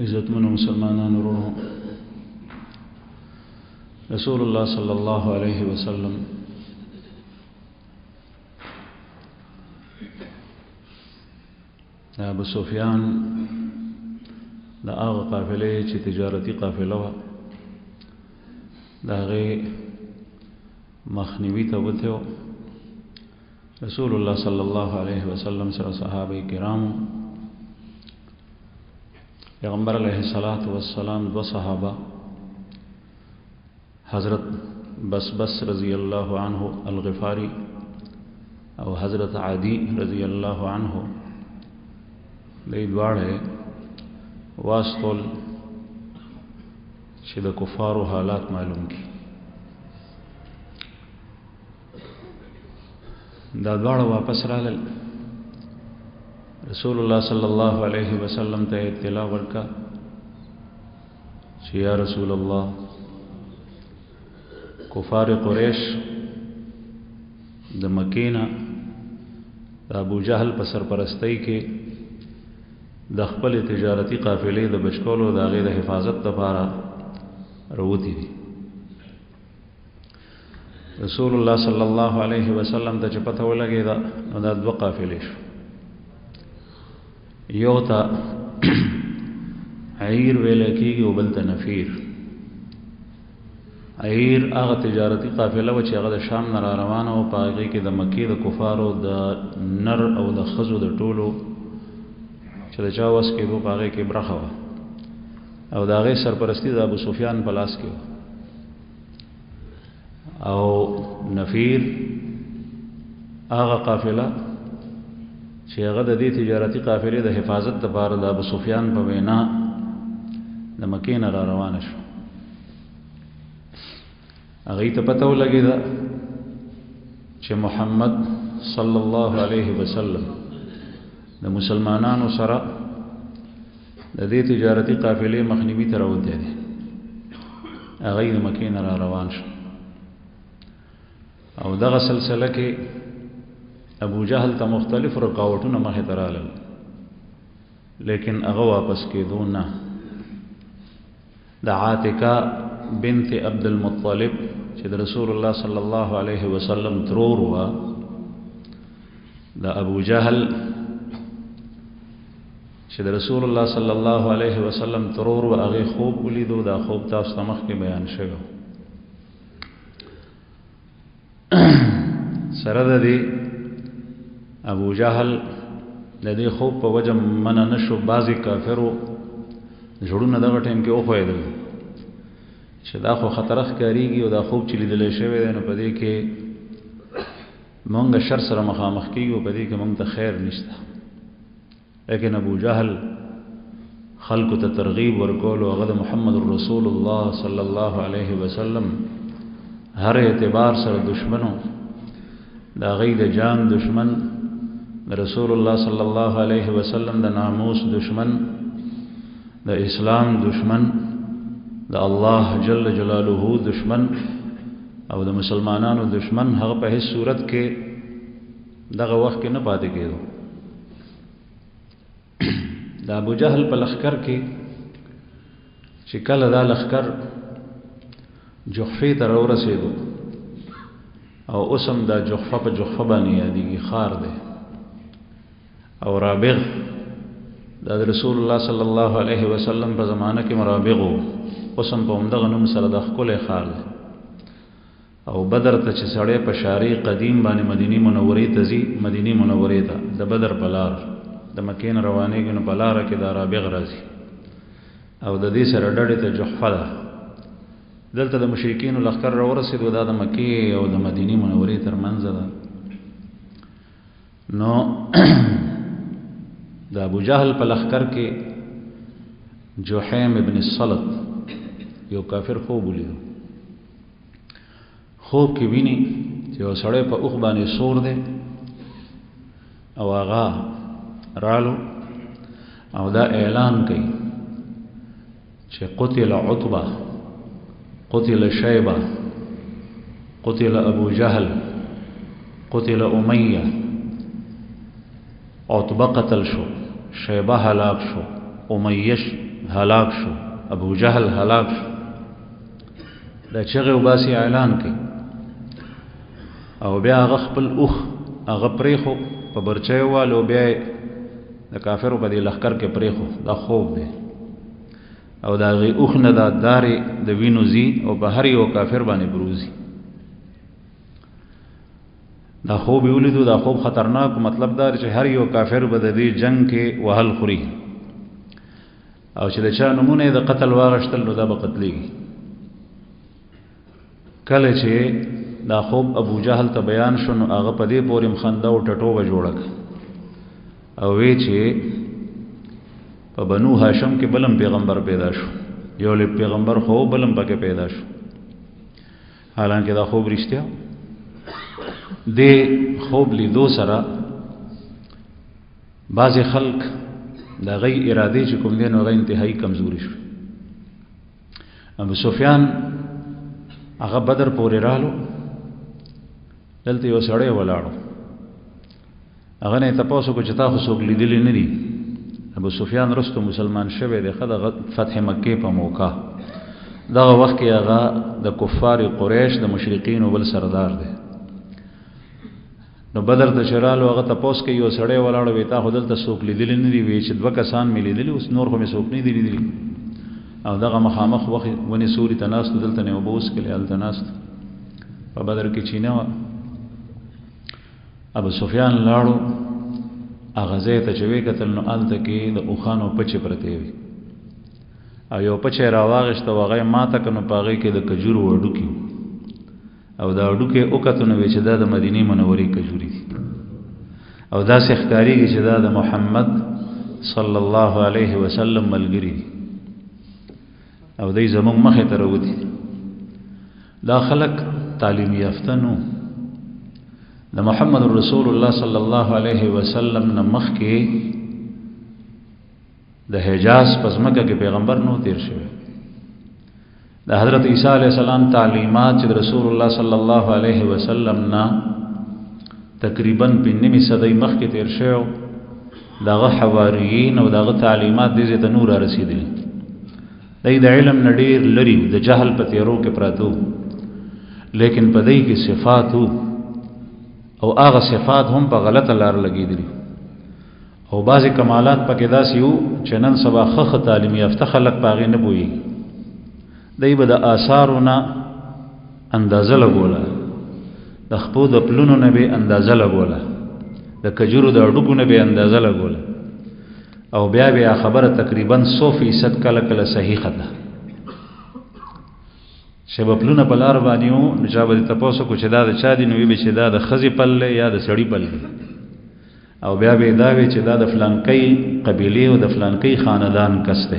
عزتمن مسلمانان ورونو رسول الله صلی الله علیه وسلم ابو سفیان دا هغه قافله چې تجارتی قافله و دا غي مخنیوي ته وته رسول الله صلی الله علیه وسلم سره صحابه کرام پیغمبر علیہ الصلوۃ والسلام دو صحابہ حضرت بس رضی اللہ عنہ الغفاری او حضرت عدی رضی اللہ عنہ دی دواړه واستول چې د کفارو حالات معلوم کی دا دواړه واپس رالل رسول الله صلی الله علیه وسلم ته اطلاع ورکا چې یا رسول الله کفار قریش د مکینه د ابو جهل په سرپرستی کې د خپل تجارتی قافلې د بچکولو د هغې د حفاظت لپاره راوتي دي رسول الله صلی الله علیه وسلم ته چې پته ولګېده نو دا دوه قافلې شو یو تا عیر ویل کېږي او بل ته نفیر عیر هغه تجارتی قافله و چې هغه د شام نه را روانه او په هغې کې د مکې د کفارو د نر او د ښځو د ټولو چې د چا وس کېدو په هغې کې برخه وه او د هغې سرپرستي د ابو سفیان په لاس کې وه او نفیر هغه قافله چې هغه د دې تجارتی قافلې د حفاظت لپاره د ابو سفیان په وینا د مکې نه را روانه شو هغې ته پته ولګېده چې محمد صلی الله علیه وسلم د مسلمانانو سره د دې تجارتی قافلې مخنیوي ته راوتی دی هغې د مکې نه را روان شو او دغه سلسله کې ابو جهل ته مختلف رکاوټونه مخې ته رالل لیکن هغه واپس کېدو نه د عاتکه بنت عبد المطلب چې د رسول الله صلی الله علیه وسلم ترور وه د ابو جهل چې د رسول الله صلی الله علیه وسلم ترور وه هغې خوب ولیدو دا خوب تاسو ته مخکې بیان شوی سره د دې ابو جهل د دې خوب په وجه منع نشو بعضې کافرو زړونه دغه ټایم کې وښویېدل چې دا خو خطره ښکارېږي او دا خوب چې لیدلی شوی دی نو په دې کې مونږ شر سره مخامخ کېږو په دې کې مونږ ته خیر نشته لیکن ابو جهل خلکو ته ترغیب ورکولو هغه د محمد رسول الله صلی الله علیه وسلم هر اعتبار سره دشمنو د هغې د جان دشمن رسول الله صلی الله علیه وسلم د ناموس دشمن د اسلام دشمن د الله جل جلاله دشمن او د مسلمانانو دشمن هغه په هیڅ صورت کې دغه وخت کې نه پاتې کېدو د ابو جهل په لښکر کې چې کله دا لښکر جحفې ته راورسېدو او اوس هم دا جحفه په جحفه باندې یادېږي ښار دی او رابغ دا د رسول الله صلی الله علیه وسلم په زمانه کې مرابغ و اوس هم په همدغه نوم سره د ښکلی ښار دی او بدر ته چې سړی په شاري قدیم باندې مدینې منورې ته ځي مدینې منورې ته د بدر په لار د مکې نه روانېږي نو په لاره کې دا رابغ راځي او د دې سره ډډې ته جحفه ده دلته د مشرکینو لښکر راورسېدو دا د مکې او د مدینې منورې تر منځ ده نو د ابو جهل په لښکر کې جحیم ابن الصلت یو کافر خوب ولیدو خوب کې ویني چې یو سړی په اوښ باندې سور دی او هغه رالو او دا اعلان کوي چې قتل عتبه قتل شیبه قتل ابو جهل قتل امیه عتبه قتل شو شیبه هلاک شو امیه هلاک شو، ابو جهل هلاک شو. دا چغه وباسي اعلان کوي او بیا هغه خپل اوخ هغه پریخو په برچه والو بیا د کافرو په دې لښکر کې پریخو. دا خوب دی او دا غي اوخ نه دا داري د وینو زی او په هر یو کافر باندې بروزي. دا خوب ولیدو. دا خوب خطرناک مطلب دا چې هر یو کافر به د دې جنگ کې وهل خوري او چې د چا نمونه د قتل واغشتل نو دا به قتلېږي. کله چې دا خوب ابو جهل ته بیان شو نو هغه په دې پورې مخنده او ټټوبه جوړه او وی چې په بنو هاشم کې بلم پیغمبر پیدا شو. یو له پیغمبر خو بلم پکې پیدا شو. حالانکه دا خوب رښتیا دې خوب لیدو سره بعض خلق دا غي اراده چې کوم دین او غي انتهایی کمزوري شو. ابو سفیان هغه بدر پورې رالو، دلته یو سړی ولاړو، هغه نه تاسو کو چې تاسو څوک لیدلی نه دي. ابو سفیان رستو مسلمان شوی دی خدای فتح مکه په موقع دغه وخت کې هغه د کفار قریش د مشرکین او بل سردار دی. نو بدر ته شرالو هغه تاسو کې یو سړی ولاړو وی تا خدل ته څوک لیدلی نه دي. وی چې دوه کسان مې لیدلی اوس نور خو مې څوک نه دي لیدلی. او دغه مخامخ وخت ونی سوري تناست دلته نه وبوس کې ال تناست په بدر کې چینه ابو سفیان لاړو هغه ځای ته چې وی کتل نو الته کې د اوخانو پچې پرته وي او یو پچې راواغشته وغه ماته کنو پاغې کې د کجورو وډو کې او دا وډو کې او کتو نو چې دا د مدینه منورې کجوري دي او دا ښکاریږي چې دا د محمد صلی الله علیه وسلم ملګری دي او دای زمون مخه ته وروتي. دا خلق تعلیم یافته نو د محمد رسول الله صلی الله علیه وسلم نه مخ کې د حجاز پزماکه کې پیغمبر نو تیر شوی. د حضرت عیسی علیه السلام تعلیمات چې رسول الله صلی الله علیه وسلم نه تقریبا 9 صدۍ مخ کې تیر شوی. دغه حواریین او دغه تعلیمات دې ته نور رسیدلی. دای د علم نډیر لري د جهل په تیرو کې پراتو، لیکن په دای کې صفات او هغه صفات هم په غلطه لار لګیدلی او بعضی کمالات پکې داسې یو چې نن سبا خخ تعلیم یافته خلک پاغې نه بوي. دای به د آثارونه اندازه لګوله، د خپو د پلونو نه به اندازه لګوله، د کجورو د اډوکو نه به اندازه لګوله او بیا بیا خبره تقریبا 100% کله کله صحیح ده. شبپلونه په لار باندې وو نو چا به تاسو کو چې دا د چا دی نو وی به چې دا د خزي پل یا د سړی پل او بیا به دا وی چې دا د فلانکی قبیله او د فلانکی خاندان کسته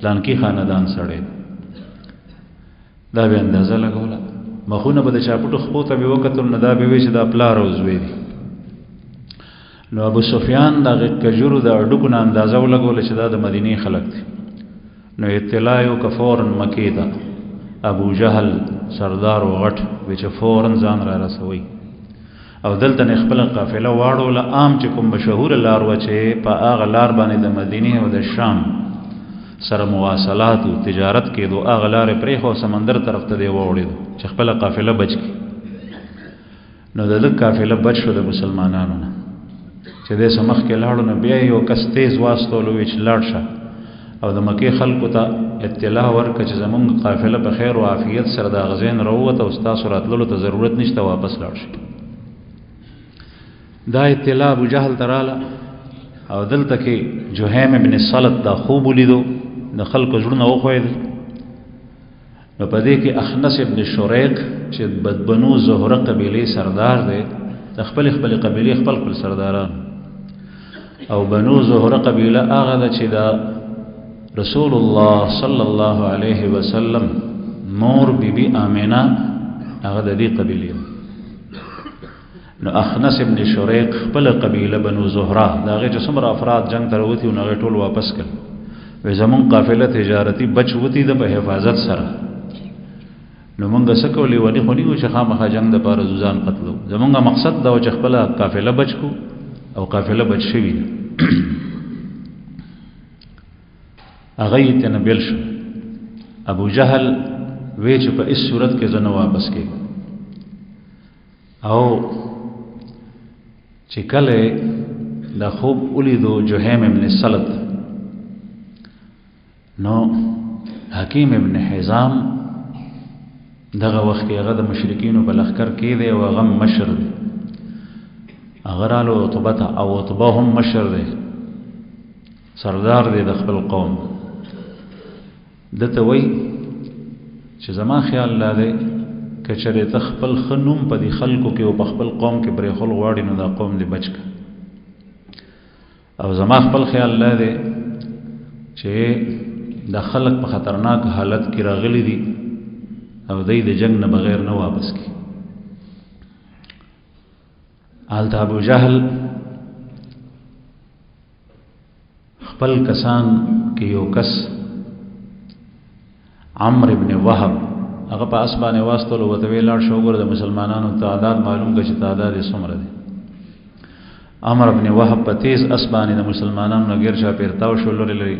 فلانکی خاندان سړی دا به اندازه لګوله. مخونه به د چاپټو خپو ته به وکتل نو دا به وی چې دا پلار او زوی دی. نو ابو سفیان دا کجورو دا ډکو نه اندازه ولګول چې دا د مدینه خلک دي. نو اطلاع یو کفورن مکی ته ابو جهل سردار او غټ وچ فورن ځان را رسوي او دلته خپل قافله واړو له عام چې کوم مشهور لار و چې په هغه لار باندې د مدینه او د شام سره مواصلات او تجارت کې دوه هغه لار پرې خو سمندر طرف ته دی وړي چې خپل قافله بچ کی. نو د قافله بچ شو د مسلمانانو نه چې د سمخ کې لاړو نه بیا یو کس تیز واستولو چې لاړ شه او د مکه خلکو ته اطلاع ورکړه چې زمونږ قافله په خیر او عافیت سره د غزین روته او تاسو راتللو ته ضرورت نشته واپس لاړ شي. دا اطلاع ابو جهل تراله او دلته کې جوهیم ابن صلت دا خوب لیدو د خلکو زړونه وخوید. نو په دې کې اخنس ابن شریق چې بدبنو زهره قبیله سردار دی د خپل قبیله خپل سرداران او بنو زهره قبیله هغه د چې دا رسول الله صلی الله علیه وسلم مور بیبي آمینه هغه د دې قبیله. نو اخنس ابن شریق خپل قبیله بنو زهره دا هغه چې څومره افراد جنگ ته وروتي او هغه ټول واپس کړ. وې زمون قافله تجارتی بچ وتی د په حفاظت سره. نو مونږ سکولې ونی خونی او چې خامخا جنگ د پاره ځان قتلو. زمونږ مقصد دا چې خپل قافله بچ کو او قافله بچ شوی. هغه یې تنه بیل شو. ابو جهل وی چې په اس صورت کې زنه واپس کېږم. او چې کله دا خوب ولیدو جهیم ابن سلط، نو حکیم ابن حزام دغه وخت کې هغه د مشرکینو په لښکر کې دی او هغه مشر دی. هغه رالو عتبه ته، او عتبه هم مشر دی، سردار دی د خپل قوم. دته وی چې زما خیال لا دی که چېرې ته خپل ښه نوم په دې خلکو کې او په خپل قوم کې پرېښول غواړې نو دا قوم دې بچ کړه. او زما خپل خیال لا دی چې دا خلک په خطرناک حالت کې راغلي دي او دی د جنگ نه بغیر نه واپس کی. هلته ابو جهل خپل کسان کې یو کس عمرو ابن وهب هغه په اسبانه واستلو وته ویلاړ شو. ګور د مسلمانانو تعداد معلوم کړي چې تعداد یې څومره دی. عمرو ابن وهب په تیز اسبانه د مسلمانانو نه غیر شا پیرتاو شو لري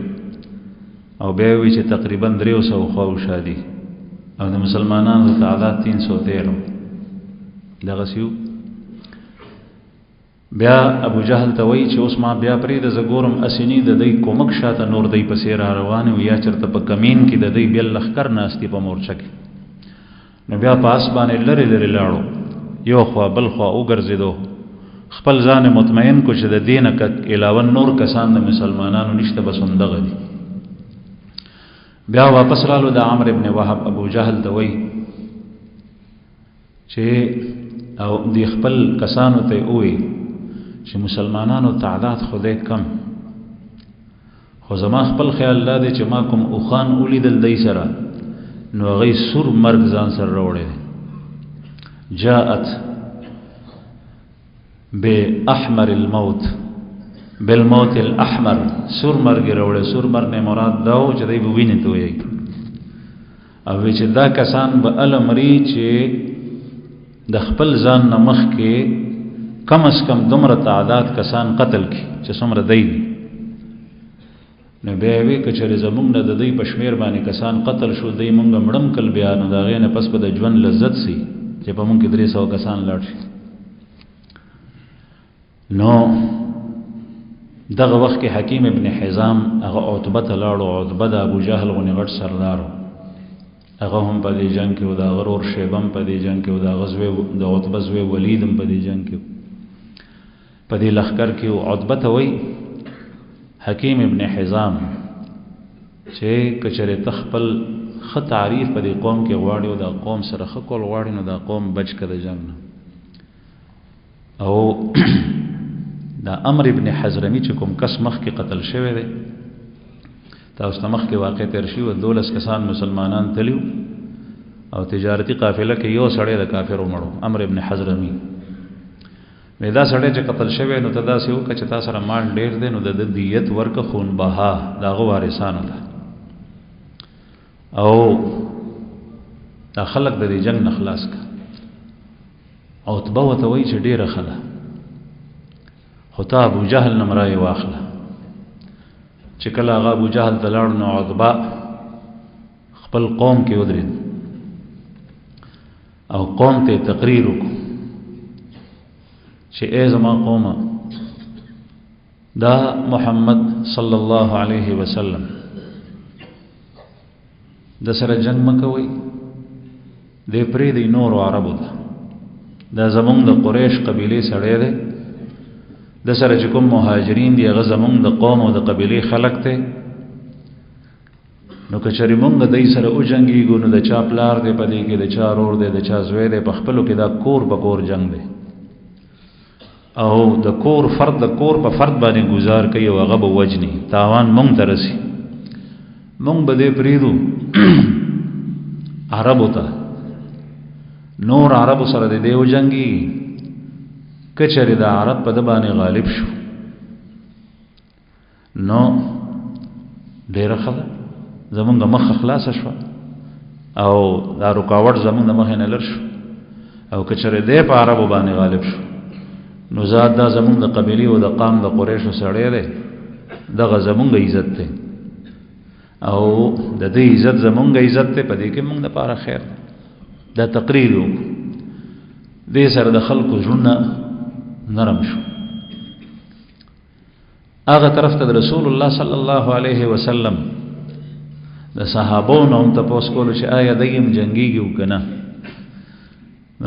او بیا وی چې تقریبا 300 خو شادي او د مسلمانانو تعداد 313 دغه سیو. بیا ابو جهل ته وی چې اوس ما بیا پرې د زګورم اسینی د دې کومک شاته نور دی پسې را روان او یا چرته په کمین کې د دې بل لخر ناشتي په مورچه کې. نو بیا پاس باندې لری لاړو، یو خوا بل خوا وګرځیدو، خپل ځان مطمئن کو چې د دینه ک علاوه نور کسان د مسلمانانو نشته، بس همدغه دي. بیا واپس رالو د عمرو ابن وهب ابو جهل ته وی چې او دی خپل کسانو ته وی چې مسلمانانو تعداد خدای کم، خو زما خپل خیال لا دی چې ما کوم اوخان ولیدل دی سره نو هغه سور مرګ ځان سره راوړی دی. جاءت باحمر الموت بالموت الاحمر، سور مرګ راوړی. سور مرګ نه مراد دا و چې دی به وینې تویي او چې دا کسان به المري چې د خپل ځان نه مخکې کم از کم دومره تعداد کسان قتل کی چې څومره دی. نو بیا وی که چېرې زمونږ نه د دوی په شمېر باندې کسان قتل شو، دی مونږ مړم کل بیا نو د هغې نه پس به د ژوند لذت سي چې په مونږ کې 300 کسان لاړ شي. نو دغه وخت کې حکیم ابن حزام هغه عتبه ته لاړو. عتبه د ابو جهل غونې غټ سردار و، هغه هم په دې جنګ کې و، د هغه ورور شیبه هم په دې جنګ کې و، د هغه زوی د عتبه زوی ولید هم په دې جنګ کې و، په دې لښکر کې و. عتبه ته وی حکیم ابن حزام چې که چېرې ته خپل ښه تعریف په دې قوم کې غواړي او دا قوم سره ښه کول غواړي نو دا قوم بچ که د جنګ نه. او دا امر ابن حضرمی چې کوم کس مخکې قتل شوی دی، تاسو ته مخکې واقع تیر شوي و، 12 کسان مسلمانان تلیو او تجارتي قافله کې یو سړی د کافرو مړو، امر ابن حضرمی. دا سړی چې قتل شوی نو ته داسې وکړه چې تا سره مال ډېر دی نو د دیت ورکه، خون بها د هغه وارثانو ته، او دا خلک د دې جنګ نه خلاص کړه. عتبه ورته وایي چې ډېره ښه ده، خو ته ابو جهل نه مرایې واخله. چې کله هغه ابو جهل ته لاړ نو عتبه خپل قوم کې ودرېد او قوم ته تقریر وکړو چې ای زما قومه، دا محمد صلی الله علیه وسلم د سره جنگ مکوئ، دی پرېږدئ نورو عربو ته، دا زمونږ د قریش قبیلې سړی دی، د سره چې کوم مهاجرین دی هغه زمونږ د قوم او د قبیلې خلق دی. نو که چېرې مونږ د دوی سره وجنګېږو نو د چا پلار دی په دې کې، د چا رور دی، د چا زوی دی، په خپلو کې دا کور په کور جنگ دی او د کور فرد د کور په فرد باندې گزار کوي او هغه به وجني، تاوان مونږ ته رسي. مونږ به دې پرېږدو عربو ته، نور عربو سره د دې وجنګېږي. که چېرې د عرب په ده باندې غالب شو نو ډېره ښه ده، زمونږ مخه خلاصه شوه او دا رکاوټ زمونږ د مخې نه لر شو. او که چېرې دی په عربو باندې غالب شو نو ذات دا زمونږ د قبیلې او د قام د قریشو سړی دی، دغه زمونږ عزت دی. او د دې عزت زمونږ عزت ته پدې کې موږ لپاره خیر دا تقریر دې سره د خلکو ژوند نرم شو هغه طرف ته رسول الله صلی الله علیه وسلم د صحابو نو هم تاسو کولو چې آیا دیم جنگيږي وکنه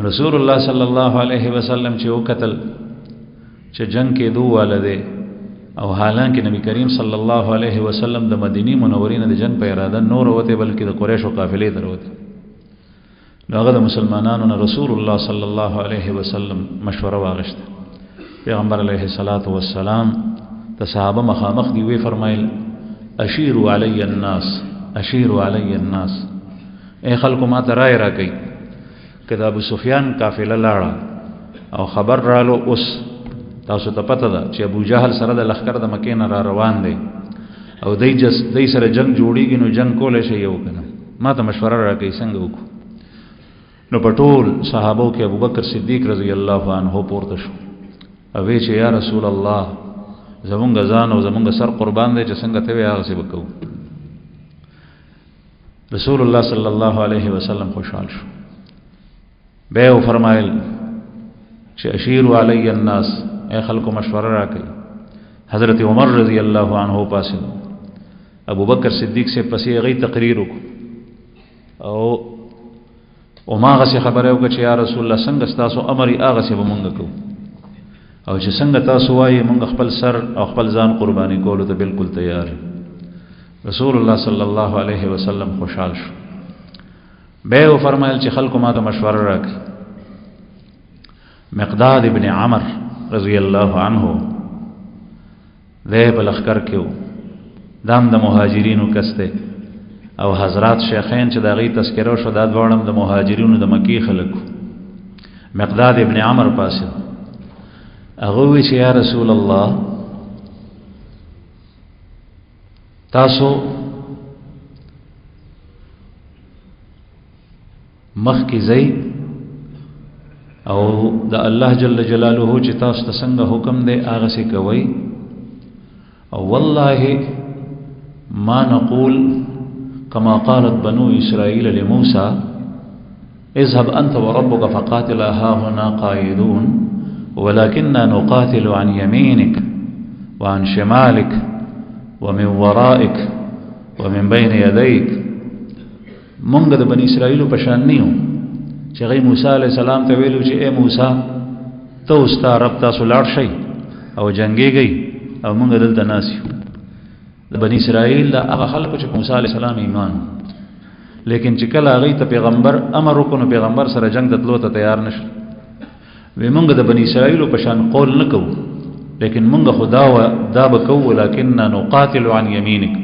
رسول الله صلی الله علیه وسلم چې وکتل چې جنگ کې دوه والده او حالانکه نبی کریم صلی الله علیه وسلم د مدینه منورې نه د جنگ په اراده نور وته بلکې د قریشو قافلې دروته هغه د مسلمانانو نه رسول الله صلی الله علیه وسلم مشوره واغشته پیغمبر علیه الصلاۃ والسلام ته صحابه مخامخ دی وی فرمایل اشیروا علی الناس اشیروا علی الناس اے خلکو ما ته رائے راکئ کله ابو سفیان قافله لاړه او خبر رالو اوس تاسو ته پته ده چې ابو جهل سره د لخر د مکې نه را روان دی او دای سره جنگ جوړیږي نو جنگ کولای شي یو کنه ما ته مشوره راکئ څنګه وکړو نو پټول صحابو کې ابوبکر صدیق رضی الله عنه پورته شو او وی چې یا رسول الله زمونږ ځان او زمونږ سر قربان دی چې څنګه ته وی هغه څه وکړو رسول الله صلی الله علیه وسلم خوشحال شو به فرمایل چې اشیروا علی الناس اے خلکو مشوره راکړي حضرت عمر رضی الله عنه پاسه ابو بکر صدیق سے پسې غي تقریر وکړو او ماغه څه خبره وکړه چې یا رسول الله څنګه تاسو امر یې هغه څه ومنګ کو او چې څنګه تاسو وایي موږ خپل سر او خپل ځان قرباني کولو ته بالکل تیار رسول الله صلی الله علیه وسلم خوشحال شو به فرمایل چې خلکو ما ته مشوره راکړي مقداد ابن عمر رضی الله عنه ذهب الاخکر کېو دام د مهاجرینو کسته او حضرات شیخین چې دغه تذکره شو دا دواړم د مهاجرینو د مکی خلکو مقداد ابن عمر پاسه هغه وی چې یا رسول الله تاسو مخ کی زئی او د الله جل جلاله چې تاسو ته څنګه حکم دی هغه څه کوي او والله ما نقول كما قالت بنو إسرائيل لموسى اذهب أنت وربك فقاتلا ها هنا قاعدون ولكننا نقاتل عن يمينك وعن شمالك ومن ورائك ومن بين يديك منګ د بني اسرائيل په شان نیو چې غي موسی عليه السلام ته ویلو چې اے موسی ته اوستا رب تاسو لاړ شئ او جنگيږئ او موږ دلته ناسیو د بني اسرائيل د هغه خلکو چې موسی عليه السلام ایمان لیکن چې کله هغه ته پیغمبر امر وکړو پیغمبر سره جنگ ته تلو ته تیار نشو وی موږ د بني اسرائيل په شان قول نکو لیکن موږ خدا و دا بکو ولکننا نقاتل عن يمينك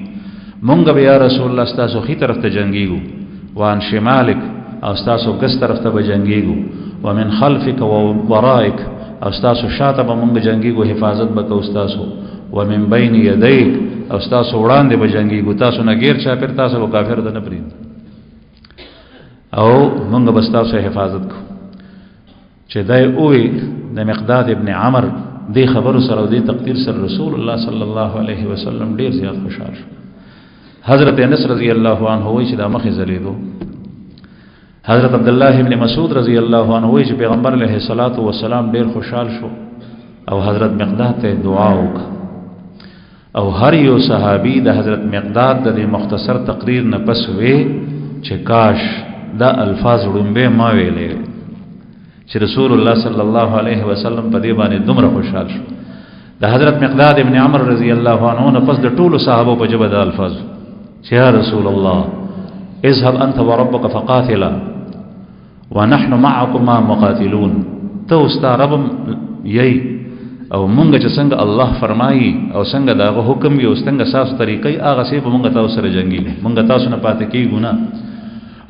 موږ به یا رسول الله ستاسو خي طرف ته جنگيږو وان شمالك او ستاسو ګس طرف ته به جنگيږو ومن خلفك وورائك او ستاسو شاته به موږ جنگيږو حفاظت وکړو ستاسو ومن بين يديك او ستاسو وړاندې به جنگيږو تاسو نه غیر چا پر تاسو کافر ده نه پرین او موږ به ستاسو حفاظت کو چې دای اوې د مقداد ابن عمر دې خبرو سره دې تقدیر سره رسول الله صلی الله علیه وسلم ډیر زیات خوشاله شو حضرت انس رضی الله عنه وایي چې د مخې زلیدو حضرت عبد الله ابن مسعود رضی الله عنه وایي چې پیغمبر علیه الصلاۃ والسلام ډیر خوشحال شو او حضرت مقداد ته دعا وکړه او هر یو صحابي د حضرت مقداد د مختصر تقریر نه پس وی چې کاش دا الفاظ وړاندې ما ویلې چې رسول الله صلی الله علیه وسلم په دې باندې دومره خوشحال شو د حضرت مقداد ابن عمر رضی الله عنه نه پس د ټولو صحابه په جبه د الفاظ چې یا رسول الله اذهب انت وربك فقاتلا ونحن معكما مقاتلون تو استربم یی او مونږ چې څنګه الله فرمایي او څنګه داغه حکم یو څنګه ساس طریقې هغه سي مونږ تاسو سره جنگي مونږ تاسو نه پاتې کیږو نه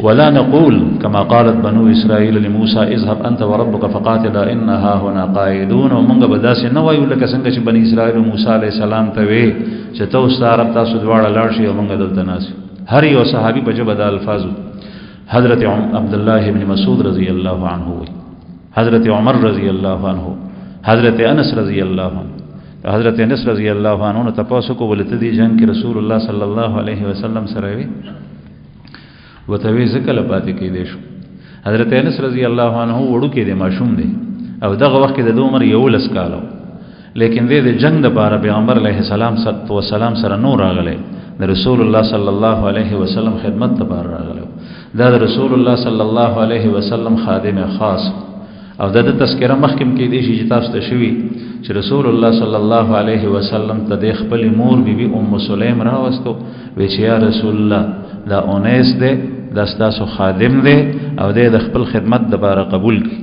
ولا نقول كما قالت بنو اسرائيل لموسى اذهب انت وربك فقاتلا انها هنا قاعدون ومونږ به داسې نه وایو لکه څنګه چې بني اسرائيل موسی عليه السلام ته وی چې تاسو عرب تاسو دواړه لاړ شئ او مونږ دلته ناس هر یو صحابي په جبه د الفاظ حضرت عبد الله ابن مسعود رضی الله عنه حضرت عمر رضی الله عنه حضرت انس رضی الله عنه حضرت انس رضی الله عنه نو تاسو کو ولته دی جنگ کې رسول الله صلی الله علیه وسلم سره وی وته وی زکل پاتې کې دی شو حضرت انس رضی الله عنه وړو کې دی ماشوم دی او دغه وخت کې د عمر یو لس کالو لیکن د جنگ د بار پیغمبر علیه السلام صلوات و سلام سره نور راغله د رسول الله صلی الله علیه وسلم خدمت ته بار راغله دا د رسول الله صلی الله علیه وسلم خادم خاص او د تذکرہ مخکم کې دي چې تاسو ته شوی چې رسول الله صلی الله علیه وسلم ته د خپل مور بیبي ام سلیم راوستو وی چې یا رسول الله دا اونیس دی دا ستاسو خادم دی او د خپل خدمت د بار قبول کی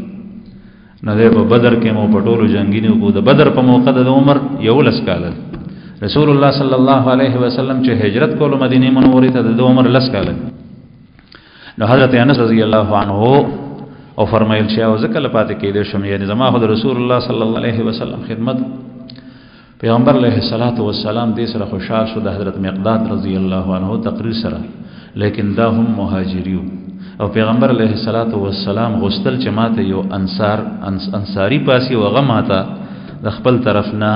نو د بدر کې مو پټولو جنگینو کو د بدر په موقع د عمر یو لس کال رسول الله صلی الله علیه وسلم چې هجرت کولو مدینه منورې ته د عمر لس کال نو حضرت انس رضی الله عنه او فرمایل چې او ذکر پاتې کېدې شم یعنی زما خو رسول الله صلی الله علیه وسلم خدمت پیغمبر علیه الصلاۃ والسلام دې سره خوشحال شو د حضرت مقداد رضی الله عنه تقریر سره لیکن دا هم مهاجریو او پیغمبر علیه الصلاۃ والسلام غسل چې ماته یو انصاری پاسی او غماته د خپل طرفنا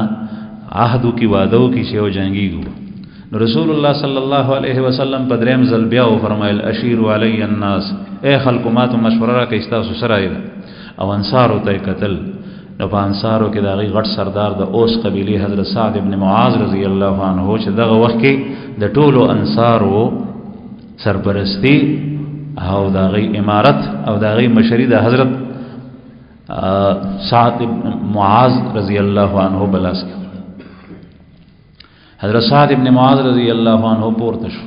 عهدو کی وعدو کی شی او جنگیږي نو رسول الله صلی الله علیه وسلم په دریم ځل بیا او فرمایل اشیر علی الناس اے خلق مات مشوره را کې تاسو سره او انصارو ته قتل نو په انصارو کې دا غي غټ سردار د اوس قبیله حضرت سعد ابن معاذ رضی الله عنه چې دغه وخت کې د ټولو انصارو سرپرستی او دا غي امارت او دا غي مشری د حضرت سعد ابن معاذ رضی الله عنه بلاس حضرت سعد ابن معاذ رضی الله عنه پورته شو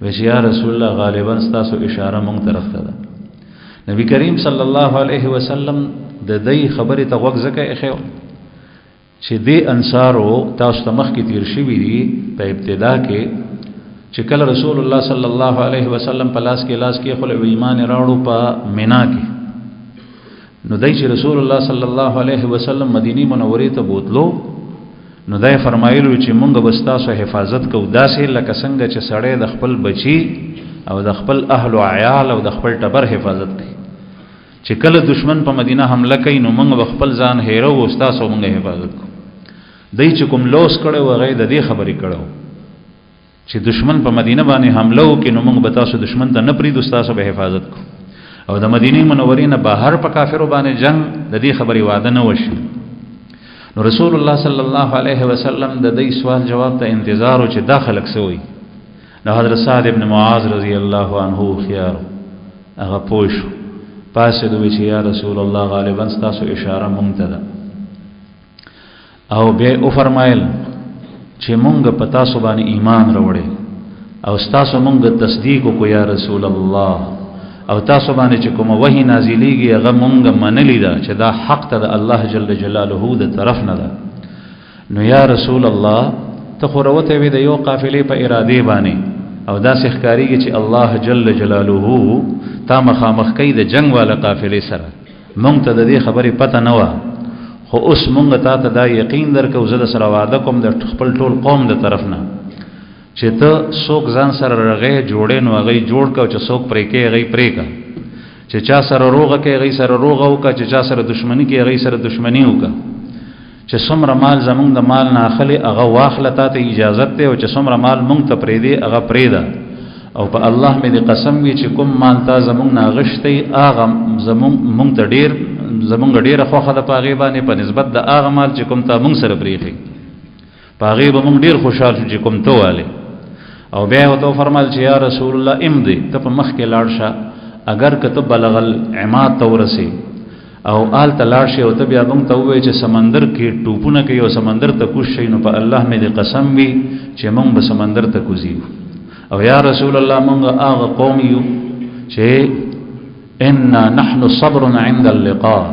ویش یا رسول الله غالبا ستاسو اشاره مونږ طرف ته ده نبی کریم صلی الله علیه وسلم د دې خبره ته وګ زکه اخیو چې دې انصارو تاسو ته مخ کې تیر شوی دي په ابتدا کې چې کله رسول الله صلی الله علیه وسلم په لاس کې خپل ایمان راوړو په مینا کې نو دای چې رسول الله صلی الله علیه وسلم مدینه منورې ته بوتلو نو دای فرمایلو چې مونږ بستاسو حفاظت کو داسې لکه څنګه چې سړی د خپل بچی او د خپل اهل او عیال او د خپل ټبر حفاظت کوي چې کله دشمن په مدینه حمله کوي نو مونږ خپل ځان هیرو او استاسو مونږ حفاظت کو دای چې کوم لوس کړي و غي د دې خبرې کړو چې دشمن په مدینه باندې حمله وکړي نو مونږ به تاسو دشمن ته نه پریږدو استاسو به حفاظت کو او د مدینه منورې نه بهر په کافرو باندې جنگ د دې خبرې وعده نه وشي نو رسول الله صلی الله علیه وسلم د دې سوال جواب ته انتظار او چې داخلك سوی نو حضرت سعد ابن معاذ رضی الله عنه خيار هغه پوښ پاسه دوی چې یا رسول الله غالبا تاسو اشاره مونږ ته ده او به او فرمایل چې مونږ په تاسو باندې ایمان راوړې او تاسو مونږ تصدیق کو یا رسول الله او تاسو باندې چې کوم وحی نازلېږي هغه مونږ منلې ده چې دا حق ته د الله جل جلاله د طرف نه ده نو یا رسول الله ته خو راوته وي د یو قافلې په اراده باندې او دا ښکاریږي چې الله جل جلاله تا مخامخ کوي د جنگ والا قافلې سره مونږ ته د دې خبرې پته نه و خو اوس مونږ ته دا یقین درکو زه د سره وعده کوم د خپل ټول قوم د طرف نه چې ته څوک ځان سره رغې جوړې نو هغه جوړ کو چې څوک پرې کې هغه پرې کا چې چا سره روغه کې هغه سره روغه وکا چې چا سره دښمنی کې هغه سره دښمنی وکا چې څومره مال زمونږ د مال نه اخلي هغه واخله ته اجازه ته او چې څومره مال مونږ ته پرې دی هغه پرې ده او په الله مې دې قسم وي چې کوم مال ته زمونږ نه غشتي هغه مونږ ته ډیر زمونږ ډیره خوخه د پاغي باندې په نسبت د هغه مال چې کوم ته مونږ سره پرېخي پاغي به مونږ ډیر خوشاله شو چې کوم ته والي او بیا وته فرمایل چې یا رسول الله امضي ته په مخ کې لاړ شه اگر کته بلغل عماد تورسي او آل تلاړ شي او ته بیا موږ ته وې چې سمندر کې ټوپونه کوي او سمندر ته کوش شي نو په الله مې دې قسم وي چې موږ به سمندر ته کوزیو او یا رسول الله موږ هغه قوم یو چې ان نحن صبر عند اللقاء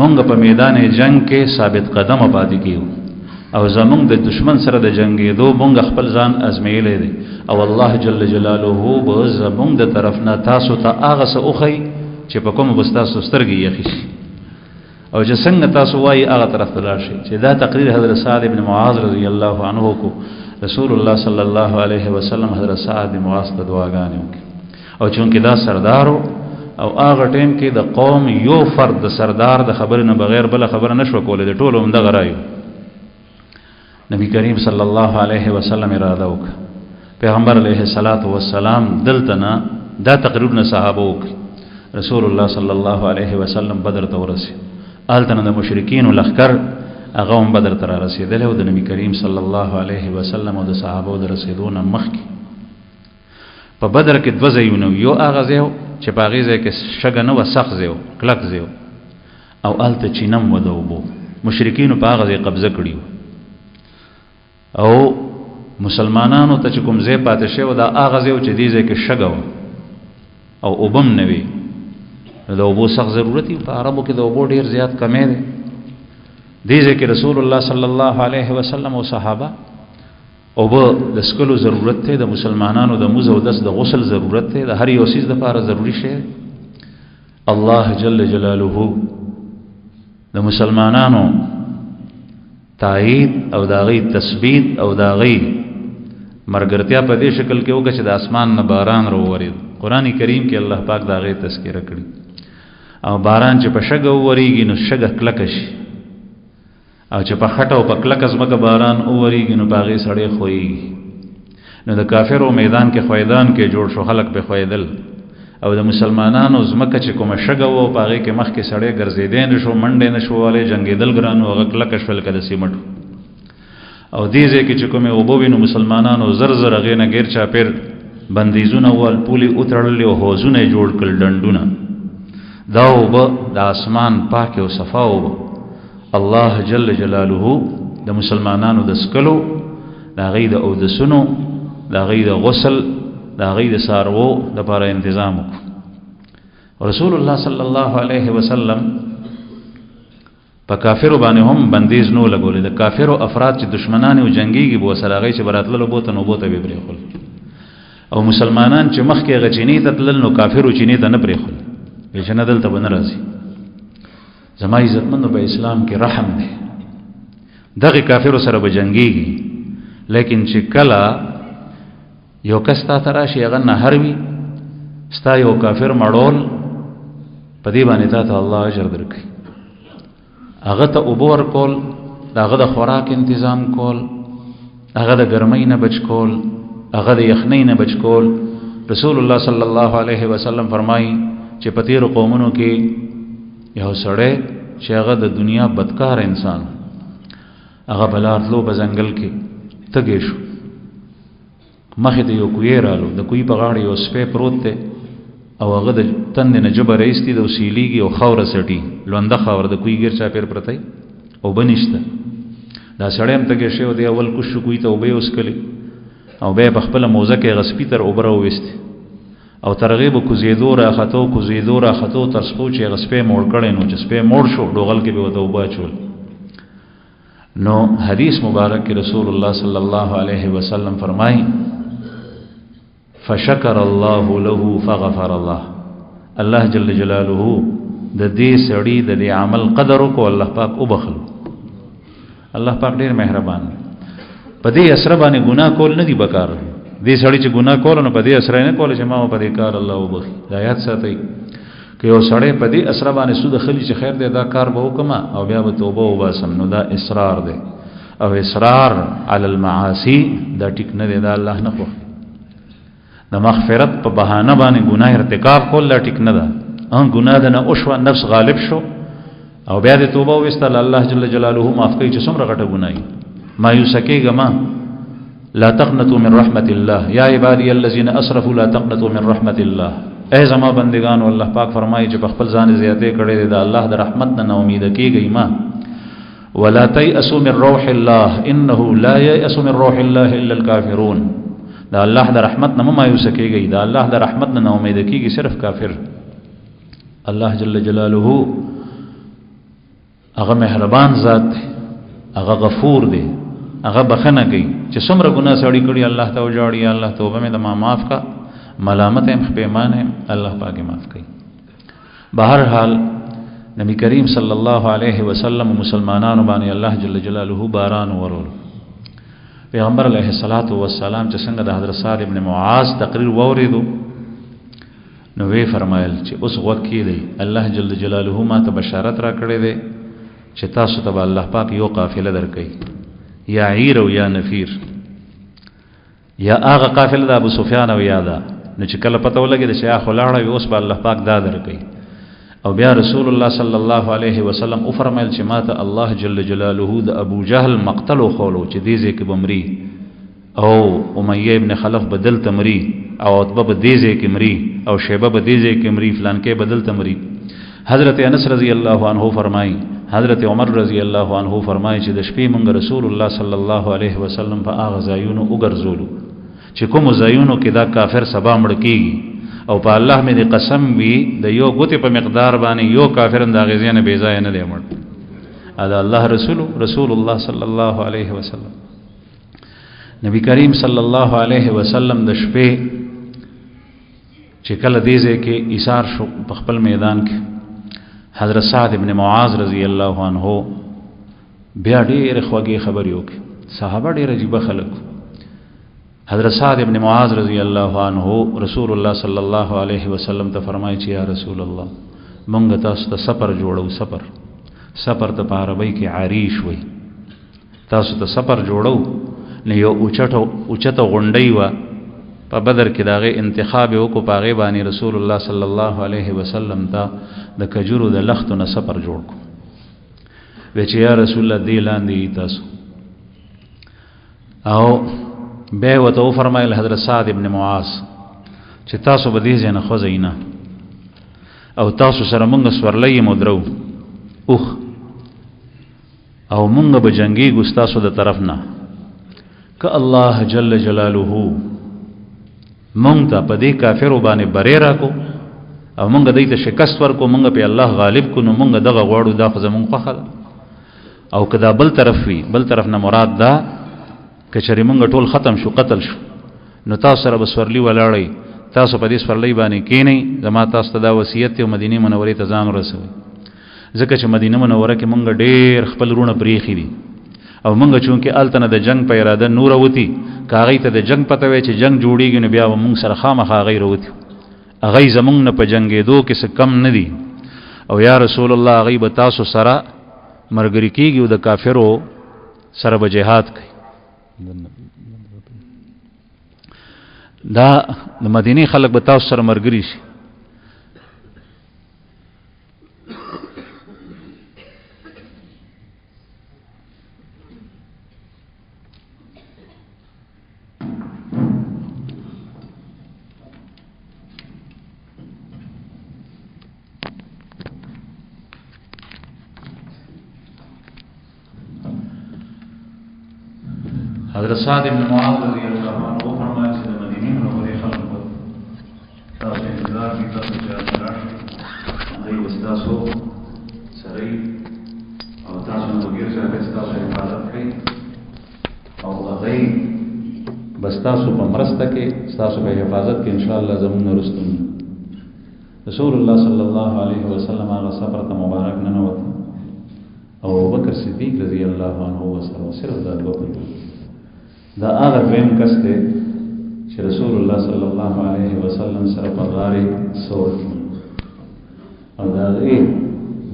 موږ په میدان جنگ کې ثابت قدم پاتې کیو او زمونږ د دشمن سره د جنگېدو مونږ خپل ځان ازمېلې دي او الله جل جلاله به زمونږ د طرف نه تاسو ته هغه څه اوخی چې په کوم بستاسو سترګې یخی شي او چې څنګه تاسو وایي هغه طرف ته لاړ شي چې دا تقریر حضرت سعد ابن معاذ رضی الله عنه کو رسول الله صلی الله علیه وسلم حضرت سعد بن معاذ ته دعاګانې وکړي او چونکې دا سردارو او هغه ټیم کې د قوم یو فرد د سردار د خبر نه بغیر بل خبر نشو کولای د ټولو هم دغه رايو نبی کریم صلی الله علیه وسلم اراده وکړه. پیغمبر علیه الصلاۃ والسلام دلته نه دا تقریبا صحابه وکړي. رسول الله صلی الله علیه وسلم بدر ته ورسید. هلته نه د مشرکینو لښکر هغه هم بدر ته را رسېدلی او د نبی کریم صلی الله علیه وسلم او د صحابو د رسېدو نه مخکې په بدر کې دوه ځایونه یو هغه ځای چې په هغې ځای کې شګه نه وه، سخت ځای کلک ځای او هلته چینم و د اوبو. مشرکینو په هغه ځای قبضه کړي او مسلمانانو ته چې کوم ځای پاتې شوی و دا هغه ځای و چې دې ځای کې شګه وه او اوبه هم نه وي. د اوبو سخت ضرورت وي. په عربو کې د اوبو ډېر زیات کمی دی. دې ځای کې رسول الله صلی الله علیه وسلم او صحابه اوبه د څښلو ضرورت دی، د مسلمانانو د مونځ او دس د غسل ضرورت دی، د هر یو څیز دپاره ضروري شی. الله جل جلاله د مسلمانانو تایید او د هغې تثبیت او د هغې مرګرتیا په دې شکل کې وکړه چې د اسمان نه باران راوورېد. قرآن کریم کې الله پاک د هغې تذکره کړي. او باران چې په شګه وورېږي نو شګه کلکه شي، او چې په خټه او په کلکه ځمکه باران وورېږي نو په هغې سړی خویږي. نو د کافرو میدان کې خویدان کې جوړ شو، خلک پې خویدل. او د مسلمانانو ځمکه چې کومه شګه وه په هغې کې مخکې سړی ګرځېدی نه شو، منډې نه شو ولی، جنګېدل ګران و، هغه کلکه شول لکه د سیمټو. او دې ځای کې چې کومې اوبه وي نو مسلمانانو زر زر هغې نه ګیر چاپېر بندیزونه ول، پولې وتړلې او حوضونه یې جوړ کړل، ډنډونه. دا اوبه د اسمان پاکې او صفا اوبه الله جل جلاله د مسلمانانو د څښلو، د هغې د اودسونو، د هغې د غسل، د هغې د څاروو دپاره انتظام وکړو. رسول الله صلی الله علیه وسلم په کافرو باندې هم بندیز نو لګولې. د کافرو افراد چې دشمنان او جنګېږي به ورسره هغې چې به راتلل اوبو ته نو اوبو ته به یې پرېښول، او مسلمانان چې مخکې هغه چینې ته تلل نو کافرو چینې ته نه پرېښول، وایي چې نه دلته به نه راځي. زما عزتمندو په اسلام کې رحم دی. دغې کافرو سره به جنګېږي، لیکن چې کله یو کس تا ته راشي هغه نهر وي، ستا یو کافر مړول، په دې باندې تا ته الله اجر درکوي. هغه ته اوبه ورکول، د هغه د خوراک انتظام کول، هغه د ګرمۍ نه بچ کول، هغه د یخنۍ نه بچ کول. رسول الله صلی الله علیه وسلم فرمایي چې په تېرو قومونو کې یو سړی چې هغه د دنیا بدکار انسان، هغه په لار تلو په ځنګل کې تږی شو، مخې ته یو کوی رالو، د کوی په غاړه یو سپی پروت دی او هغه د تندې نه ژبه راایستې ده او سیلیږي او خاوره څټي، لونده خاوره د کوی ګیر چاپېر پرته وي، اوبه نشته. دا سړی هم تږی شوی دی، اول کوز شو کوی ته اوبه یې وڅښلې او بیا یې په خپله موزه کې هغه سپي تر اوبه راوویستې او تر هغې به کوزېدو راختو کوزېدو راختو تر څو چې هغه سپی موړ کړی. نو چې سپی موړ شو ډوغل کې به ورته اوبه اچول. نو حدیث مبارک کې رسول الله صلی الله علیه وسلم فرمایي فشکر الله له فغفر الله. الله جل جلاله د دې سړي د دې عمل قدر وکړو، الله پاک وبخلو. الله پاک ډېر مهربان. په دې اسره باندې ګناه کول نه دي بکار. دې سړی چې ګناه کول نو په دې اسره نه کول چې ما په دې کار الله وبخي. دا یاد ساتئ که یو سړی په دې اسره باندې سود خلی چې خیر دی دا کار به وکما او بیا به توبه وباسم، نو دا اصرار دی. او اصرار علی المعاصی دا ټیک نه دی، دا الله نه خوښ. د مغفرت په بهانه باندې ګناه ارتکاب کول دا ټیک نه ده. ګناه ده نه وشوه، نفس غالب شو او بیا د توبه وویستل، الله جل جلاله معاف کوي چې څومره غټه ګناه وي. مایوس کېږه مه. لا تقنطوا من رحمت الله یا عبادی الذین اسرفوا لا تقنطوا من رحمت الله. اے زما بندگانو، الله پاک فرمایي چې په خپل ځان زیاتې کړې دي، د الله د رحمت نه امید کېږئ ما. ولا تيأسوا من روح الله انه لا ييأس من روح الله الا الكافرون. دا الله د رحمت نه مایوس کېږئ، دا الله د رحمت نه امید کېږي صرف کافر. الله جل جلاله هغه مهربان ذات دی، هغه غفور دی، هغه بخنه کوي. چې څومره ګناه سړی کړي الله ته وجاړي، الله توبه مې د ما معاف کا، ملامت هم پیمانه الله پاک معاف کوي. بهر حال نبی کریم صلی الله علیه وسلم مسلمانانو باندې الله جل جلاله باران ورول. پیغمبر علیه الصلاۃ والسلام چې څنګه د حضرت سعد ابن معاذ تقریر ووریدو نو وی فرمایل چې اوس وخت کې دی الله جل جلاله ما ته بشارت را کړې ده چې تاسو ته الله پاک یو قافله درکړي، یا عیر او یا نفیر یا هغه قافله د ابو سفیان او یا دا نو چې کله پته ولګي د شیخ ولاړه اوس به الله پاک دا درکړي او بیا رسول الله صلی الله علیه وسلم او فرمایل چې ماته الله جل جلاله د ابو جهل مقتل خولو چې دې ځکه بمري او امیہ ابن خلف بدل تمری او عتبہ بدیزه کې مری او شیبہ بدیزه کې مری فلان کې بدل تمری حضرت انس رضی الله عنه فرمای حضرت عمر رضی الله عنه فرمای چې د شپې مونږ رسول الله صلی الله علیه وسلم په هغه ځایونو وګرځولو چې کوم ځایونو کې دا کافر سبا مړ کیږي او په الله مې قسم وی د یو غوته په مقدار باندې یو کافر اندازې نه بې ځای نه دی مړ ادا الله رسول الله صلی الله علیه وسلم نبی کریم صلی الله علیه وسلم د شپې چې کله دیزه کې ایثار شو په خپل میدان کې حضرت سعد ابن معاذ رضی الله عنه بیا ډېر خوږی خبرې وکړي صحابه ډېر عجیب خلک حضرت سعد ابن معاذ رضی الله عنه رسول الله صلی الله علیه وسلم ته فرمایي چې یا رسول الله مونږ تاسو ته سفر جوړو سفر ته په عربی کې عریش وای تاسو ته سفر جوړو نه یو اوچته غونډۍ و په بدر کې داغه انتخاب وکړو په هغه باندې رسول الله صلی الله علیه وسلم ته د کجورو د لختو نه سفر جوړ کو و چې یا رسول الله دی لاندې تاسو او به وته فرمایل حضرت سعد ابن معاذ چې تاسو به دې ځنه خوځینا او تاسو سره مونږ سورلې مودرو اوخ او مونږ به جنگي ګستاسو د طرف نه ک الله جل جلاله مونږ ته په دې کافرو باندې بری راکو او مونږ دې ته شکست ورکو مونږ په الله غالب کو نو مونږ دغه غواړو دا خو زمونږ خوخه او کدا بل طرف وی بل طرف نه مراد دا کچری مونږ ټول ختم شو قتل شو نو تاسو سره بسورلی ولاړی تاسو په دې سورلی باندې کینی زما تاسو ته دا وصیت او مدینه منورې ته ځان ورسوي ځکه چې مدینه منوره کې مونږ ډېر خپل رونه پریخي دي او مونږ چونکه التنه د جنگ په اراده نور وتی کاغی ته د جنگ پته وی چې جنگ جوړیږي نو بیا مونږ سره خامخا غیر وتی اغه زمونږ نه په جنگېدو کې څه کم نه دي او یا رسول الله غیب تاسو سره مرګری کیږي د کافرو سره به جهاد کوي دا د مدینه خلک به تاسو سره مرګری شي حضرت سعد ابن معاذ رضی اللہ عنہ فرمائے چې د مدینه منورې خلک تاسو انتظار کی تاسو چې راشي هغه وستاسو سره او تاسو نو وګورئ چې تاسو حفاظت کوي او هغه بس تاسو په مرسته کې تاسو په حفاظت کې ان شاء الله زموږ رستم رسول الله صلی الله علیه وسلم هغه سفر ته مبارک نه نوت او ابوبکر صدیق رضی الله عنه وسره صرف دا دوه دا هغه دویم کس دی چې رسول الله صلی الله علیه وسلم سره په غار ثور او دا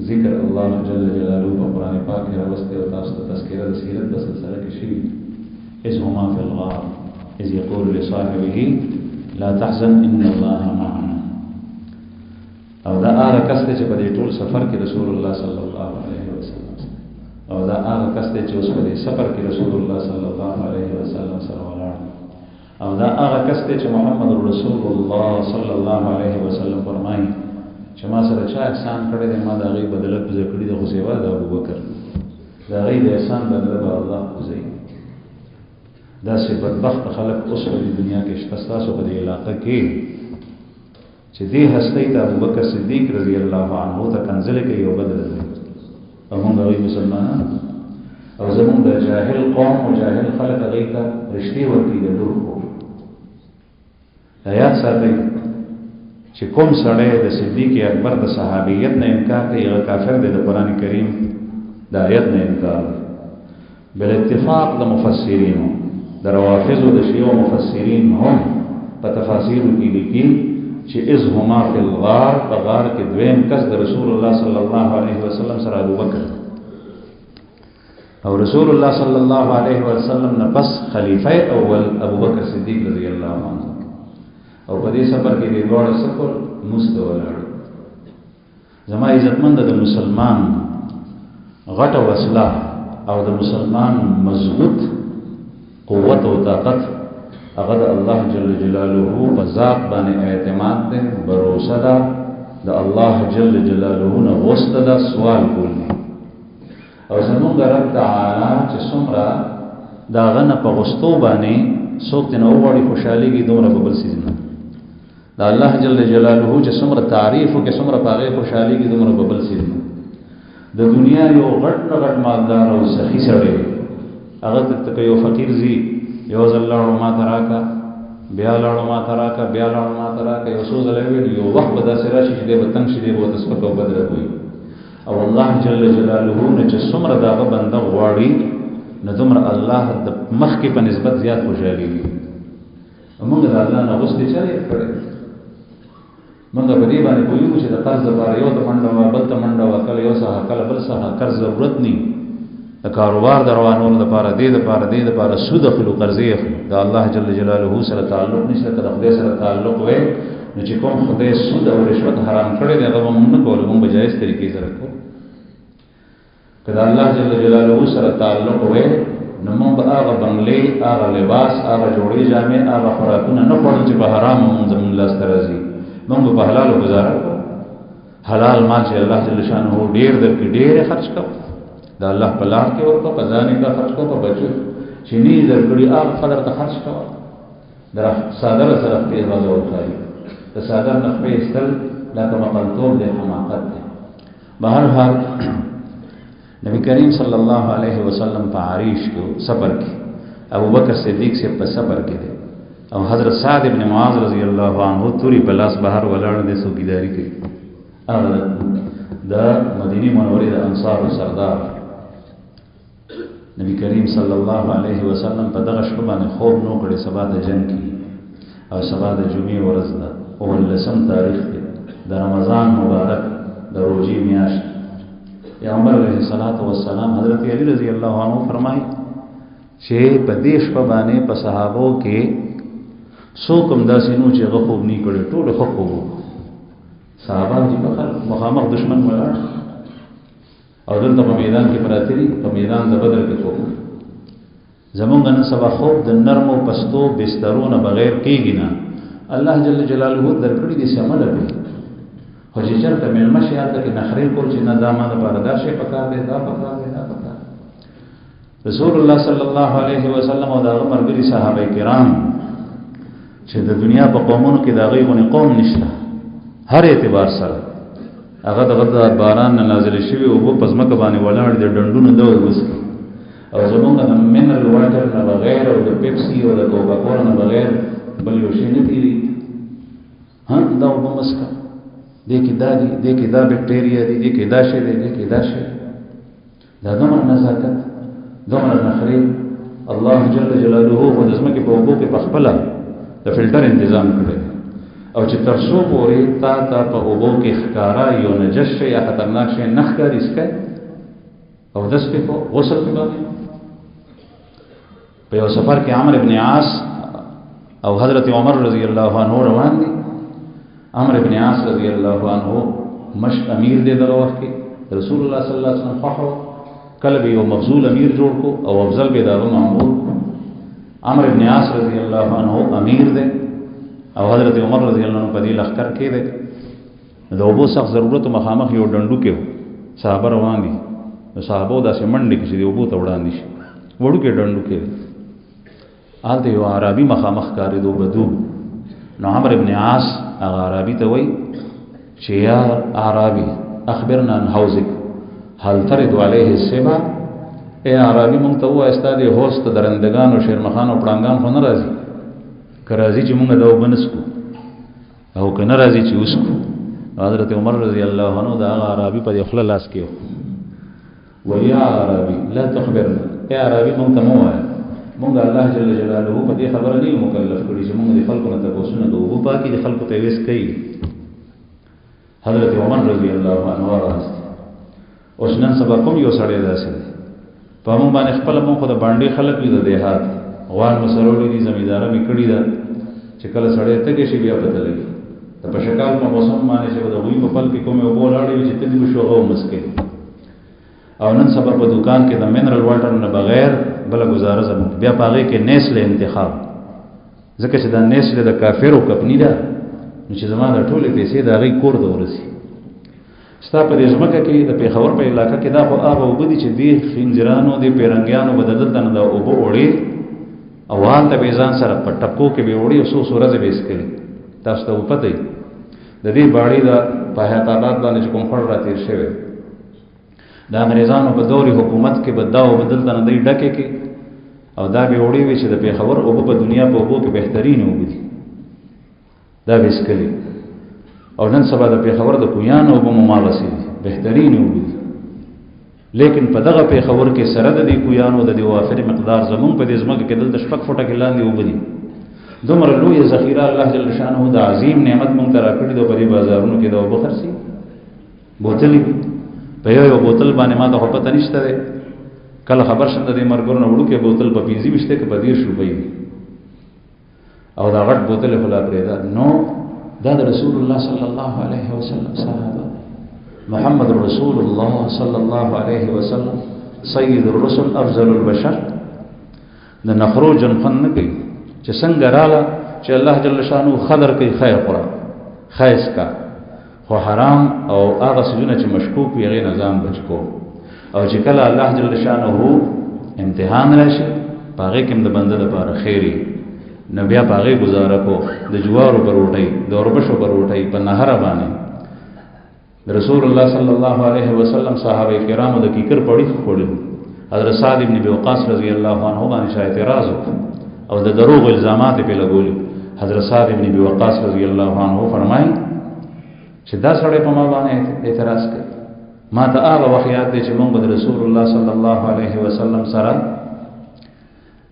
ذکر الله جل جلاله په قرآن پاک کې راوستي او تاسو ته تذکرہ د سیرت د سلسله کې شوی اذ هما فی الغار اذ یقول لصاحبه لا تحزن ان الله معنا او دا هغه کس دی چې په دې ټول سفر کې رسول الله صلی الله علیه وسلم او دا هغه کس دی چې اوس په دې سفر کې رسول الله صلی الله علیه وسلم سره ولاړ او دا هغه کس دی چې محمد رسول الله صلی الله علیه وسلم فرمایي چې ما سره چا احسان کړی دی ما دا غي بدله پزې کړی د خو د ابوبکر دا غي د احسان بدله به الله کوي دا سه بدبخت خلک اوس په دنیا کې شته تاسو په دې علاقې کې چې دې هستی ته ابوبکر صدیق رضی الله عنه ته کنځل کوي او بدل کوي او موږ غوي مسلمانان او زموږ د جاهل قوم او جاهل خلک هغه ته رښتې ورته د دور کو آیات ساتي چې کوم سړی د صدیق اکبر د صحابیت نه انکار کوي هغه کافر دی د قران کریم د آیت نه انکار بل اتفاق د مفسرین د روافض او د شیعه مفسرین هم په تفاسیر کې لیکي چې اذ هما فی الغار په غار کې دویم کس د رسول الله صلی الله علیه وسلم سره ابوبکر او رسول الله صلی الله علیه وسلم نه پس خلیفہ اول ابو بکر صدیق رضی الله عنه او په دې سفر کې د دوړ سفر مستولاړ زما عزتمند د مسلمان غټه وسله او د مسلمان مضبوط قوت او طاقت هغه د الله جل جلاله په ذات باندې اعتماد ده باور ده د الله جل جلاله نه غوسته ده سوال کوي او زمونږ رب تعالی چې څومره دا غنه په غوستو باندې څوک نه وغواړي خوشحاليږي دومره په بل سيزنه دا الله جل جلاله چې څومره تعریف او کې څومره پاغه خوشحاليږي دومره په بل سيزنه د دنیا یو غټ مالدار او سخی سره هغه ته یو فقیر زی یو زلړو ما تراکا بیا لاړو ما تراکا یو سوز لوي یو وخت به داسې راشي چې د وطن شي د وطن سپکو بدل کوي او الله جل جلاله نه چې څومره داغه بنده غواړي نو دومره الله د مخ کې په نسبت زیات خوشاليږي موږ د الله نه غوښتي چاري کړې موږ په دې باندې پوهیږو چې د قرض لپاره یو ته منډه بل ته منډه وکړه یو څه کله بل څه قرض ضرورت نه د کاروبار دروانونو لپاره دې لپاره سود خلو قرضې دا الله جل جلاله سره تعلق نشته د خدای سره تعلق وي نو چې کوم خدای سود او رشوت حرام کړی دی هغه موږ نه کولو موږ جایز طریقې سره کوو کله الله جل جلاله سره تعلق وي نو موږ هغه بنگلې هغه لباس هغه جوړې جامې هغه خوراکونه نه خوړل چې په حرام موږ زموږ لاس ته راځي موږ په حلال گزاره کوو حلال مال چې الله جل شانه ډېر درکې ډېر خرج کوو دا الله په لار کې ورکو په ځان کې خرج کوو په بچو چې نه درکړي هغه قدر ته خرج کوو دا صادر سره په غوږ ورکړي د صادر نه په استل لکه مقلتوب د حماقت ده بهر حال نبی کریم صلی الله علیه وسلم په عریش کې سفر کې ابو بکر صدیق سے په سفر کې ده او حضرت سعد ابن معاذ رضی الله عنه توري په لاس بهر ولاړ دي څوکیداری کوي هغه د مدینه منورې د انصار او سردار نبی کریم صلی الله علیه وسلم په دغه شپه باندې خوب نو کړي سبا د جنگ کې او سبا د جمعې ورځ ده او لسم تاریخ دی د رمضان مبارک د روزي میاشت پیغمبر علیه الصلاۃ والسلام حضرت علی رضی الله عنه فرمایي چې په دې شپه باندې په صحابو کې څوک هم داسې نو چې هغه خوب نه کړي ټول خوب صحابه چې په مخامخ دشمن ولاړ او دلته په میدان کې پراته دي په میدان د بدر کې خوب زمونږ نن سبا خوب د نرمو پستو بسترونو بغیر کېږي نه الله جل جلاله درکړي دي سمه ده خو چې چېرته مېلمه شي هلته کې نخرې کول چې نه دا ما دپاره دا شی پکار دی دا پکار دی دا پکار رسول الله صلی الله علیه وسلم او د هغه ملګري صحابه کرام چې د دنیا په قومونو کې د هغوی غونې قوم نشته هر اعتبار سره هغه دغه د باران نه نازل شوي اوبه په ځمکه باندې ولاړ دي ډنډونه د وسکي او زمونږ د منرل واټر نه بغیر او د پیپسي او د کوکا کولا نه بغیر بل یو شی نه تېرېږي دا اوبه مسکه دې کې دا دي دې کې دا بکټریا دي دې کې دا شی دی دې کې دا شی دا دومره نزاکت دومره نخرې الله جل جلاله خو د ځمکې په اوبو کې په خپله د فلټر انتظام کړی او چې تر څو پورې تا په اوبو کې ښکارا یو نجس شی یا خطرناک شی نه ښکاري څښئ او دس پې په غسل پې باندې په یو سفر کې عمرو بن عاص او حضرت عمر رضی الله عنه روان دي عمرو بن عاص رضی الله عنه مشت امیر دی دغه وخت کې رسول الله صلی الله علیه وسلم خو کله به یو مفضول امیر جوړ کو او افضل به دغه معمول عمرو بن عاص رضی الله عنه امیر دی او حضرت عمر رضی الله عنه په دې لخر کې دی د اوبو سخت ضرورت مخامخ یو ډنډو کې صحابه روان دي صحابه داسې منډې کې چې د اوبو ته وړاندې شي وړو کې ډنډو کې هلته یو عربي مخامخ کارېدو بدو نو عمرو بن عاص هغه عربي ته وایي چې یا عربي اخبرنا عن حوضک هل ترد علیه السبع ای عربي مونږ ته ووایه ستا دې حوض ته درندګان او شیرمخان او پړانګان خو نه راځي که راځي چې مونږ دا اوبه نه څښو او که نه راځي چې وڅښو حضرت عمر رضی الله عنه د هغه عربي په دې خوله لاس کې وایي یا عربي لا تخبرنا ای عربي مونږ ته مه وایه مونږ الله جل جلاله په دې خبره نه یو مکلف کړي چې مونږ د خلکو نه تپوسونه د اوبو پاکي د خلکو ته ویس کوي حضرت عمر رضی الله عنه راست اوس نن سبا کوم یو سړی داسې دی په موږ باندې خپل موږ خو د باندې خلک دي د دیهات غوان مسرولې دي زمینداره مې کړی ده چې کله سړی تګ شي بیا پته لګي د په شکل په موسم باندې چې د غوی په پل کې کومه وبو لاړې چې تدې شو غو مسکې او نن سبا په دکان کې د منرال واټر نه بغیر بل گزاره زموږ بیا پاغې کې نیسل انتخاب ځکه چې دا نیسل د کافرو کپنی ده نو چې زمانه ټولې پیسې د هغې کور ته ورسي ستا په دې ځمکه کې د پېښور په علاقه کې دا خو آب او اوبه دي چې دې خنجرانو دې پیرنګیانو به د دلته نه د اوبه وړې او هلته به یې ځان سره په ټپکو کې به یې وړې او څو ورځې به یې څښلې تاسو ته وپته وي د دې باړې د په حیات آباد باندې چې کوم خړ را تېر شوی د انګریزانو په دورې حکومت کې به دا اوبه دلته نه دی ډکې کې او دا به وړې وي چې د پېښور اوبه په دنیا په اوبو کې بهترین اوبه دي دا به څښلې او نن سبا د پېښور د کویانو اوبه ممارسې دي بهترین اوبه دي لیکن په دغه پېښور کې سره د دې کویانو د دې وافر مقدار زمون په دې ځمکه کې دلته شپږ فوټه کې لاندې اوبه دي دومره لوی ذخیره الله جل شانه د عظیم نعمت مونږ ته راکړي د په دې بازارونو کې د اوبه خرڅي بوتلې په یو بوتل باندې ما ته خو پته نشته دی کله خبر شم د دې مرګونو نه وړوکی بوتل په 25 کې په 10 روپۍ او دا غټ بوتل خو لا پرېږده نو دا د رسول الله صلی الله علیه وسلم صحابه محمد رسول الله صلی الله علیه وسلم سید الرسل افضل البشر د نخرو جنفن نه کوي چې څنګه راغله چې الله جل شانه خضر کوي خیر قرآن خیس کا خو حرام او هغه سجونه چې مشکوک وي هغې نظام بچ کو او چې کله الله جل شانه امتحان راشي په هغې کې هم د بنده دپاره خیر نو بیا په هغې ګزاره کو د جوارو په روټۍ د اوربشو په روټۍ په نهره باندې رسول الله صلی الله علیه وسلم صحابه کرامو د کیکر پړی خوړل حضرت سعد ابن ابي وقاص رضی الله عنه باندې اعتراض او د دروغ الزامات په لګول حضرت سعد ابن ابي وقاص رضی الله عنه فرمایي چې دا سړی په ما باندې اعتراض کوي ما ته هغه واقعیات دي چې موږ د رسول الله صلی الله علیه وسلم سره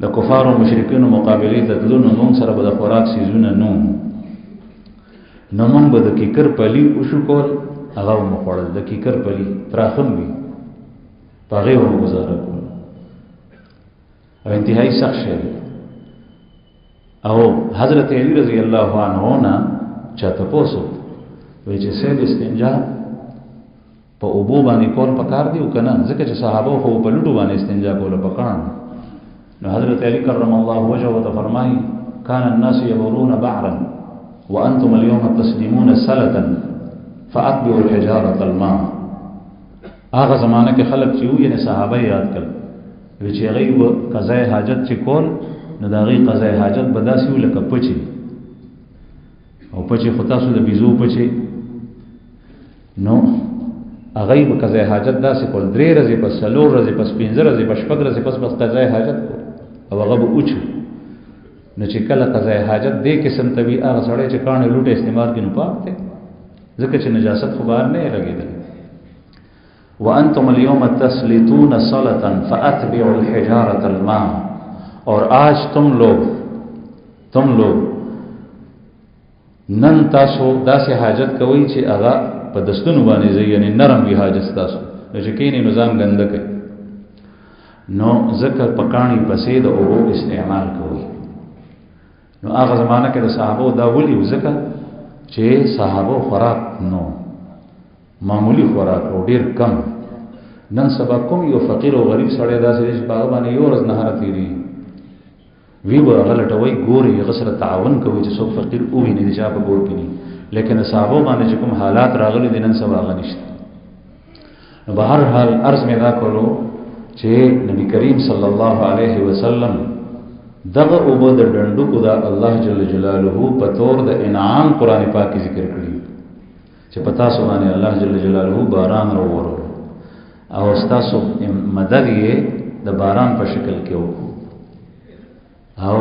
د کفار او مشرکین مقابله ته تلو نو موږ سره به د خوراک سيزونه نو موږ به د کیکر پلی او شو کول هغه مو خوړل د کیکر پلی تراخم وي پاغه و گزاره کول او انتهایی سخت شي او حضرت علی رضی الله عنه نا چاته پوسو وی چې سید استنجا په اوبو باندې کول پکار دی او کنه ځکه چې صحابه خو په لټو باندې استنجا کول پکار نو حضرت علی کرم الله وجهه فرمایي كان الناس يبولون بعرا وانتم اليوم تسلمون سلطا فاتبعوا الحجاره الماء هغه زمانہ کې خلک چې وو یعنی صحابه یاد کړ چې غیب قضای حاجت چې کول نو دا غي قضای حاجت بداسي ولکه پچی او پچی خطا سو د بيزو پچی نو غیب قضای حاجت داسې کول 3 ورځې پس 4 ورځې پس 5 ورځې پس 6 ورځې پس قضای حاجت کو او هغه به اوچ نو چې کله قضای حاجت دې قسم طبي هغه سړی چې کانه لوټه استعمال کینو پاک ته ځکه چې نجاست خو بار نه لګیدل وانتم اليوم تسلطون صلاه فاتبعوا الحجاره الماء اور آج تم لوگ نن تاسو داسې حاجت کوي چې هغه په دستونو باندې ځي یعنی نرم وی حاجت تاسو چې کینې نظام ګنده کوي نو ذکر پکانی پسې د اوبو استعمال کوي نو هغه زمانہ کې د صحابه دا ولي ذکر چې صحابه خوراک نو معمولی خوراک او ډیر کم نن سبا کوم یو فقیر او غریب سړی داسې چې په باندې یو ورځ نهار تیری وی به غلطوي ګوري غسر تعاون کوي چې څوک فقیر او ویني چې په ګور کې لیکن صحابه باندې چې کوم حالات راغلي د نن سبا غنښت نو بهر حال عرض مې دا کولو چې نبی کریم صلی الله علیه وسلم دغه اوبه د ډندو کو دا الله جل جلاله په تور د انعام قران پاک کې ذکر کړی چې پتا سو باندې الله جل جلاله باران راوړو او تاسو مدد یې د باران په شکل کې وکړو او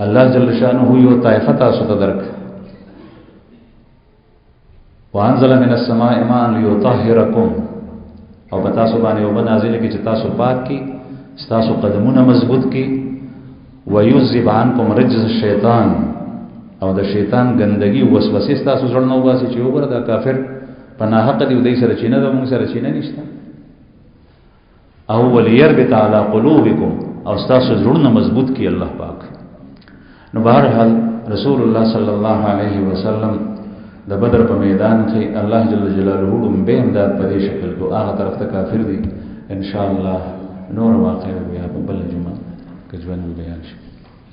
الله جل شانه یو طائفه تاسو ته درک وانزل من السماء ماء ليطهركم او پتا سو باندې او بنازل کې چې تاسو پاک کی تاسو قدمونه مضبوط کی ويذهب عنكم رجز الشیطان او د شیطان ګندګي وسوسې تاسو زړه نو باسي چې وګوره دا کافر پناه حق دی ودی سره چینه د موږ سره چینه نشته او وليربط على قلوبكم او تاسو زړونه مضبوط کی الله پاک. نو بهرحال رسول الله صلی الله علیه وسلم د بدر په میدان کې الله جل جلاله به امداد په دې شکل کو هغه طرف ته کافر دي ان شاء الله نور واقع بیا په بل جمعه کې ژوند بیان شي.